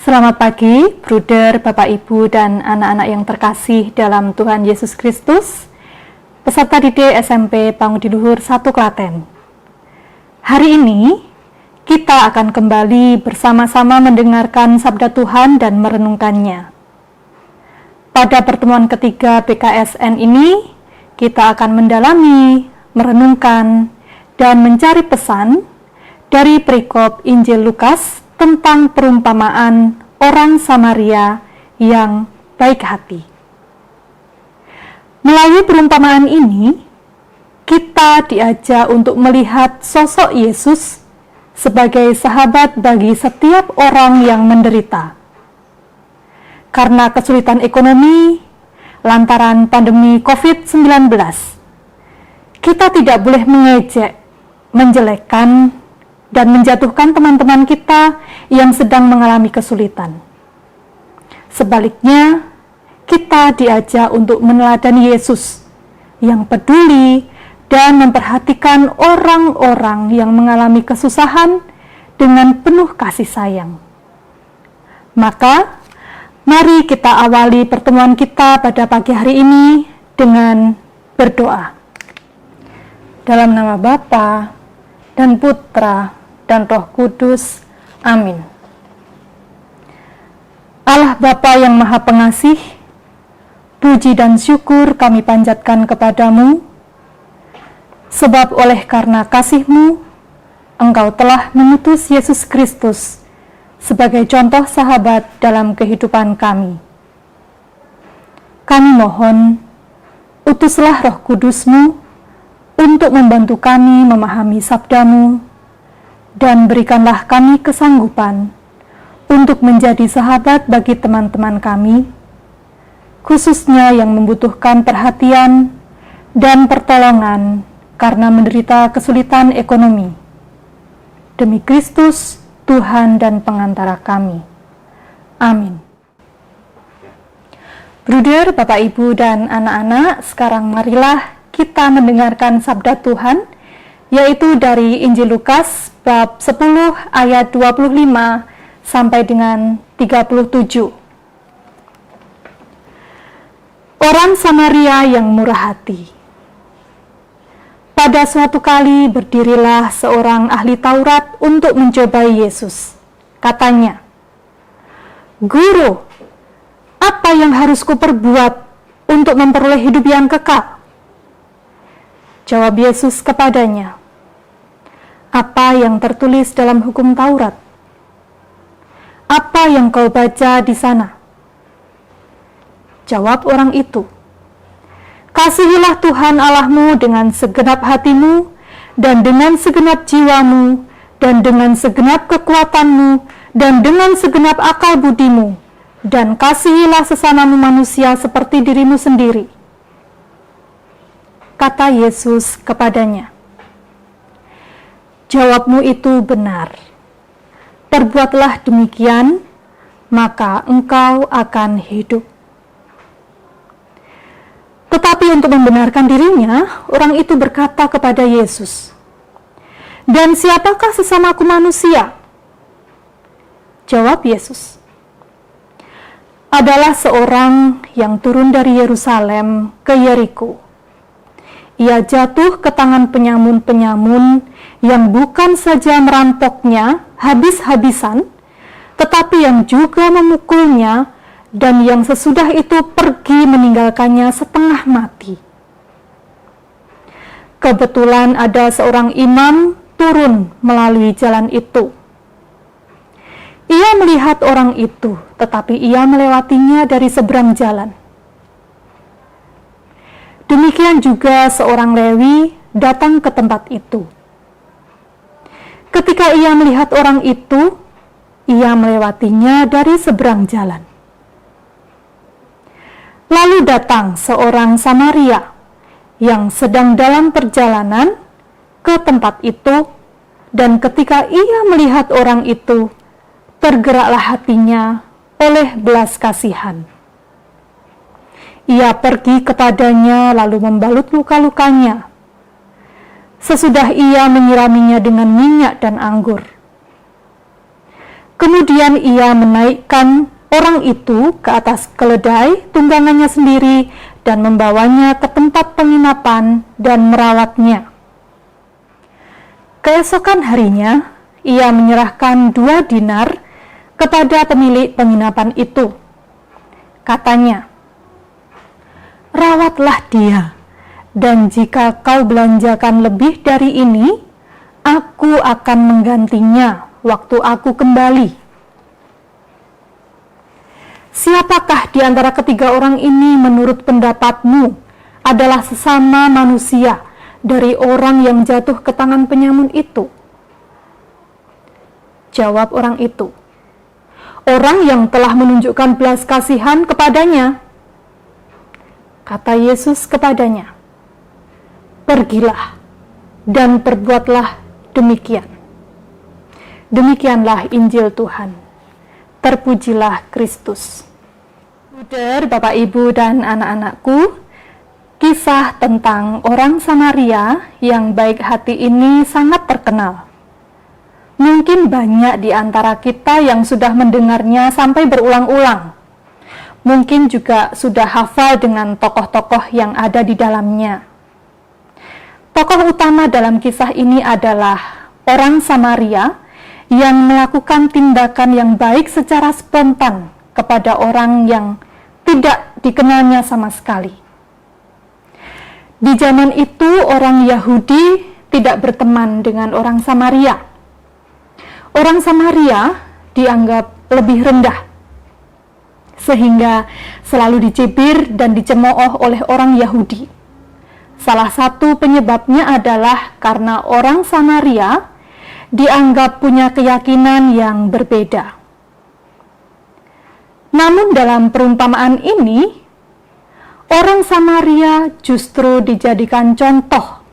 Selamat pagi, Bruder, Bapak, Ibu, dan anak-anak yang terkasih dalam Tuhan Yesus Kristus. Peserta didik SMP Pangudi Luhur 1 Klaten. Hari ini, kita akan kembali bersama-sama mendengarkan sabda Tuhan dan merenungkannya. Pada pertemuan ketiga PKSN ini, kita akan mendalami, merenungkan, dan mencari pesan dari perikop Injil Lukas tentang perumpamaan orang Samaria yang baik hati. Melalui perumpamaan ini, kita diajak untuk melihat sosok Yesus sebagai sahabat bagi setiap orang yang menderita. Karena kesulitan ekonomi, lantaran pandemi COVID-19, kita tidak boleh mengejek, menjelekkan, dan menjatuhkan teman-teman kita yang sedang mengalami kesulitan. Sebaliknya, kita diajak untuk meneladani Yesus yang peduli dan memperhatikan orang-orang yang mengalami kesusahan dengan penuh kasih sayang. Maka, mari kita awali pertemuan kita pada pagi hari ini dengan berdoa. Dalam nama Bapa dan Putra dan Roh Kudus. Amin. Allah Bapa yang Maha Pengasih, puji dan syukur kami panjatkan kepadamu, sebab oleh karena kasih-Mu, Engkau telah mengutus Yesus Kristus sebagai contoh sahabat dalam kehidupan kami. Kami mohon, utuslah Roh Kudus-Mu untuk membantu kami memahami sabda-Mu, dan berikanlah kami kesanggupan untuk menjadi sahabat bagi teman-teman kami, khususnya yang membutuhkan perhatian dan pertolongan karena menderita kesulitan ekonomi. Demi Kristus, Tuhan dan pengantara kami. Amin. Bruder, Bapak, Ibu, dan anak-anak, sekarang marilah kita mendengarkan sabda Tuhan, yaitu dari Injil Lukas bab 10 ayat 25 sampai dengan 37. Orang Samaria yang murah hati. Pada suatu kali berdirilah seorang ahli Taurat untuk mencobai Yesus. Katanya, "Guru, apa yang harus kuperbuat untuk memperoleh hidup yang kekal?" Jawab Yesus kepadanya, "Apa yang tertulis dalam hukum Taurat? Apa yang kau baca di sana?" Jawab orang itu, "Kasihilah Tuhan Allahmu dengan segenap hatimu, dan dengan segenap jiwamu, dan dengan segenap kekuatanmu, dan dengan segenap akal budimu, dan kasihilah sesamamu manusia seperti dirimu sendiri." Kata Yesus kepadanya, "Jawabmu itu benar. Perbuatlah demikian, maka engkau akan hidup." Tetapi untuk membenarkan dirinya, orang itu berkata kepada Yesus, "Dan siapakah sesamaku manusia?" Jawab Yesus, "Adalah seorang yang turun dari Yerusalem ke Yeriko. Ia jatuh ke tangan penyamun-penyamun yang bukan saja merampoknya habis-habisan, tetapi yang juga memukulnya, dan yang sesudah itu pergi meninggalkannya setengah mati. Kebetulan ada seorang imam turun melalui jalan itu. Ia melihat orang itu, tetapi ia melewatinya dari seberang jalan. Demikian juga seorang Lewi datang ke tempat itu. Ketika ia melihat orang itu, ia melewatinya dari seberang jalan. Lalu datang seorang Samaria yang sedang dalam perjalanan ke tempat itu, dan ketika ia melihat orang itu, tergeraklah hatinya oleh belas kasihan. Ia pergi kepadanya lalu membalut luka-lukanya. Sesudah ia menyiraminya dengan minyak dan anggur. Kemudian ia menaikkan orang itu ke atas keledai tunggangannya sendiri dan membawanya ke tempat penginapan dan merawatnya. Keesokan harinya, ia menyerahkan 2 dinar kepada pemilik penginapan itu. Katanya, "Rawatlah dia, dan jika kau belanjakan lebih dari ini, aku akan menggantinya waktu aku kembali." Siapakah di antara ketiga orang ini menurut pendapatmu adalah sesama manusia dari orang yang jatuh ke tangan penyamun itu? Jawab orang itu, "Orang yang telah menunjukkan belas kasihan kepadanya." Kata Yesus kepadanya, "Pergilah dan perbuatlah demikian." Demikianlah Injil Tuhan. Terpujilah Kristus. Saudara, Bapak, Ibu, dan anak-anakku, kisah tentang orang Samaria yang baik hati ini sangat terkenal. Mungkin banyak di antara kita yang sudah mendengarnya sampai berulang-ulang. Mungkin juga sudah hafal dengan tokoh-tokoh yang ada di dalamnya. Tokoh utama dalam kisah ini adalah orang Samaria yang melakukan tindakan yang baik secara spontan kepada orang yang tidak dikenalnya sama sekali. Di zaman itu, orang Yahudi tidak berteman dengan orang Samaria. Orang Samaria dianggap lebih rendah, sehingga selalu dicibir dan dicemooh oleh orang Yahudi. Salah satu penyebabnya adalah karena orang Samaria dianggap punya keyakinan yang berbeda. Namun dalam perumpamaan ini, orang Samaria justru dijadikan contoh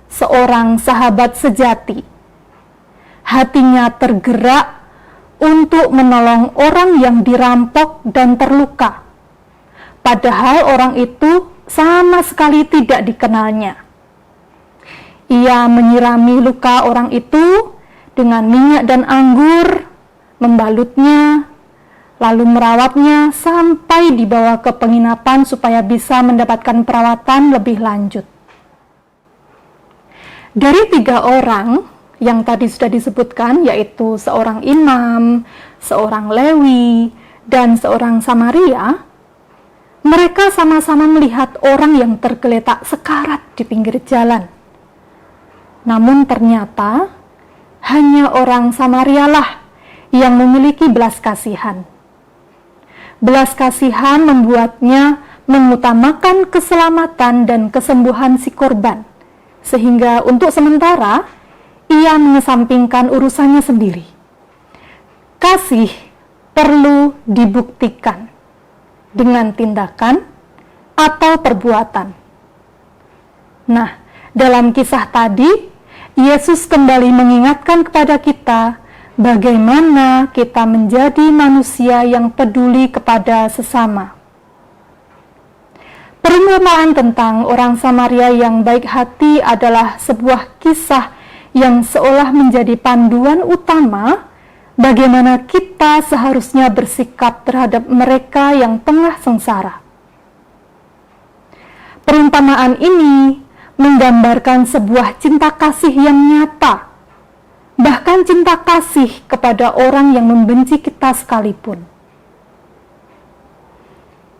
seorang sahabat sejati. Hatinya tergerak untuk menolong orang yang dirampok dan terluka, padahal orang itu sama sekali tidak dikenalnya. Ia menyirami luka orang itu dengan minyak dan anggur, membalutnya, lalu merawatnya sampai dibawa ke penginapan supaya bisa mendapatkan perawatan lebih lanjut. Dari 3 orang yang tadi sudah disebutkan, yaitu seorang imam, seorang Lewi, dan seorang Samaria, mereka sama-sama melihat orang yang tergeletak sekarat di pinggir jalan. Namun ternyata hanya orang Samarialah yang memiliki belas kasihan. Belas kasihan membuatnya mengutamakan keselamatan dan kesembuhan si korban, sehingga untuk sementara ia mengesampingkan urusannya sendiri. Kasih perlu dibuktikan dengan tindakan atau perbuatan. Nah, dalam kisah tadi, Yesus kembali mengingatkan kepada kita bagaimana kita menjadi manusia yang peduli kepada sesama. Perumpamaan tentang orang Samaria yang baik hati adalah sebuah kisah yang seolah menjadi panduan utama bagaimana kita seharusnya bersikap terhadap mereka yang tengah sengsara. Perumpamaan ini menggambarkan sebuah cinta kasih yang nyata, bahkan cinta kasih kepada orang yang membenci kita sekalipun.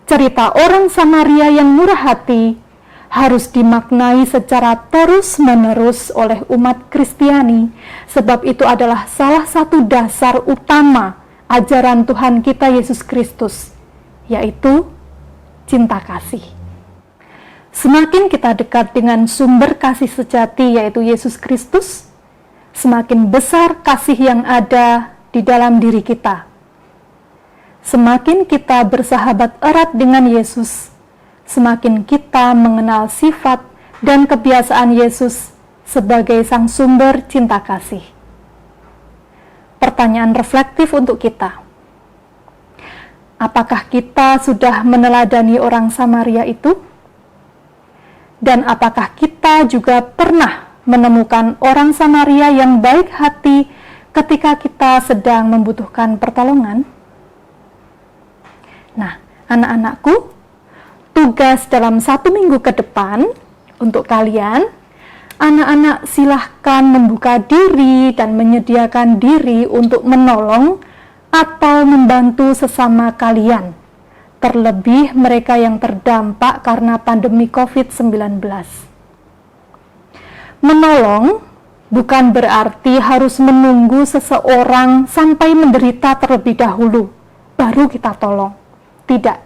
Cerita orang Samaria yang murah hati harus dimaknai secara terus-menerus oleh umat Kristiani, sebab itu adalah salah satu dasar utama ajaran Tuhan kita Yesus Kristus, yaitu cinta kasih. Semakin kita dekat dengan sumber kasih sejati, yaitu Yesus Kristus, semakin besar kasih yang ada di dalam diri kita. Semakin kita bersahabat erat dengan Yesus, semakin kita mengenal sifat dan kebiasaan Yesus sebagai sang sumber cinta kasih. Pertanyaan reflektif untuk kita. Apakah kita sudah meneladani orang Samaria itu? Dan apakah kita juga pernah menemukan orang Samaria yang baik hati ketika kita sedang membutuhkan pertolongan? Nah, anak-anakku, tugas dalam 1 minggu ke depan untuk kalian, anak-anak silahkan membuka diri dan menyediakan diri untuk menolong atau membantu sesama kalian, terlebih mereka yang terdampak karena pandemi COVID-19. Menolong bukan berarti harus menunggu seseorang sampai menderita terlebih dahulu, baru kita tolong. Tidak.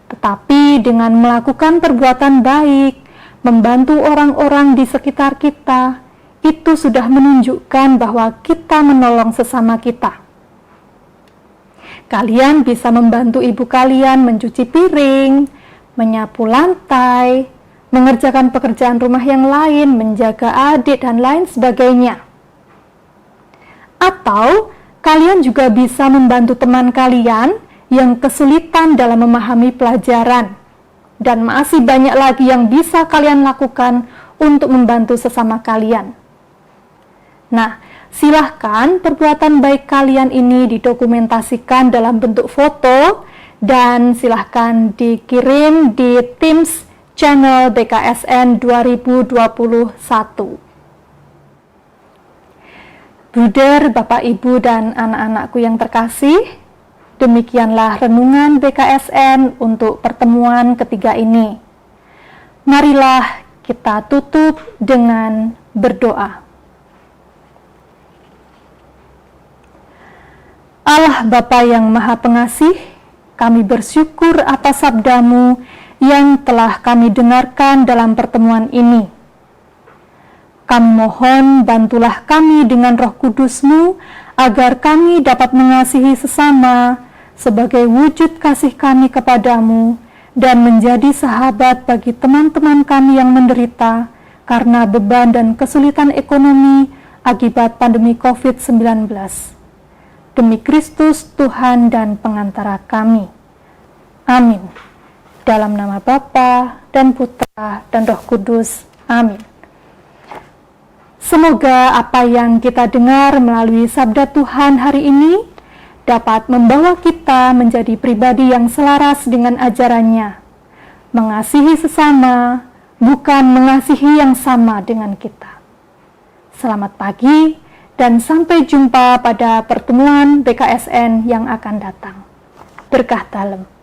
Tetapi dengan melakukan perbuatan baik, membantu orang-orang di sekitar kita, itu sudah menunjukkan bahwa kita menolong sesama kita. Kalian bisa membantu ibu kalian mencuci piring, menyapu lantai, mengerjakan pekerjaan rumah yang lain, menjaga adik, dan lain sebagainya. Atau kalian juga bisa membantu teman kalian yang kesulitan dalam memahami pelajaran, dan masih banyak lagi yang bisa kalian lakukan untuk membantu sesama kalian. Nah, silahkan perbuatan baik kalian ini didokumentasikan dalam bentuk foto dan silahkan dikirim di Teams channel BKSN 2021. Bruder, Bapak, Ibu, dan anak-anakku yang terkasih, demikianlah renungan BKSN untuk pertemuan ketiga ini. Marilah kita tutup dengan berdoa. Allah Bapa yang Maha Pengasih, kami bersyukur atas sabda-Mu yang telah kami dengarkan dalam pertemuan ini. Kami mohon bantulah kami dengan Roh Kudus-Mu agar kami dapat mengasihi sesama sebagai wujud kasih kami kepadamu dan menjadi sahabat bagi teman-teman kami yang menderita karena beban dan kesulitan ekonomi akibat pandemi COVID-19. Demi Kristus Tuhan dan pengantara kami. Amin. Dalam nama Bapa dan Putra dan Roh Kudus. Amin. Semoga apa yang kita dengar melalui sabda Tuhan hari ini dapat membawa kita menjadi pribadi yang selaras dengan ajarannya, mengasihi sesama, bukan mengasihi yang sama dengan kita. Selamat pagi dan sampai jumpa pada pertemuan BKSN yang akan datang. Berkah dalam.